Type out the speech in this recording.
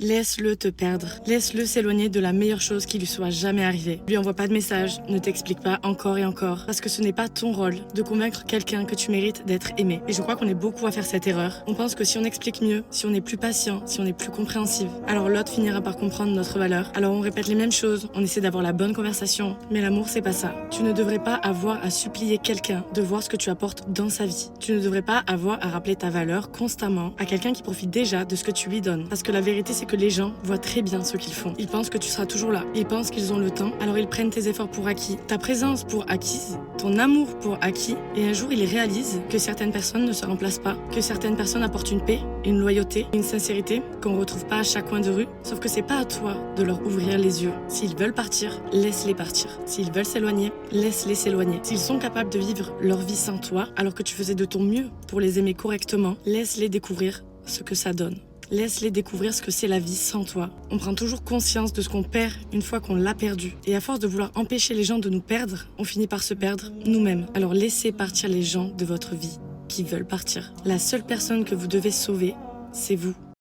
Laisse-le te perdre. Laisse-le s'éloigner de la meilleure chose qui lui soit jamais arrivée. Lui envoie pas de message, ne t'explique pas encore et encore, parce que ce n'est pas ton rôle de convaincre quelqu'un que tu mérites d'être aimé. Et je crois qu'on est beaucoup à faire cette erreur. On pense que si on explique mieux, si on est plus patient, si on est plus compréhensif, alors l'autre finira par comprendre notre valeur. Alors on répète les mêmes choses, on essaie d'avoir la bonne conversation, mais l'amour c'est pas ça. Tu ne devrais pas avoir à supplier quelqu'un de voir ce que tu apportes dans sa vie. Tu ne devrais pas avoir à rappeler ta valeur constamment à quelqu'un qui profite déjà de ce que tu lui donnes. Parce que la vérité c'est que les gens voient très bien ce qu'ils font. Ils pensent que tu seras toujours là. Ils pensent qu'ils ont le temps, alors ils prennent tes efforts pour acquis, ta présence pour acquise, ton amour pour acquis, et un jour ils réalisent que certaines personnes ne se remplacent pas, que certaines personnes apportent une paix, une loyauté, une sincérité qu'on retrouve pas à chaque coin de rue. Sauf que c'est pas à toi de leur ouvrir les yeux. S'ils veulent partir, laisse-les partir. S'ils veulent s'éloigner, laisse-les s'éloigner. S'ils sont capables de vivre leur vie sans toi, alors que tu faisais de ton mieux pour les aimer correctement, laisse-les découvrir ce que ça donne. Laisse-les découvrir ce que c'est la vie sans toi. On prend toujours conscience de ce qu'on perd une fois qu'on l'a perdu. Et à force de vouloir empêcher les gens de nous perdre, on finit par se perdre nous-mêmes. Alors laissez partir les gens de votre vie qui veulent partir. La seule personne que vous devez sauver, c'est vous.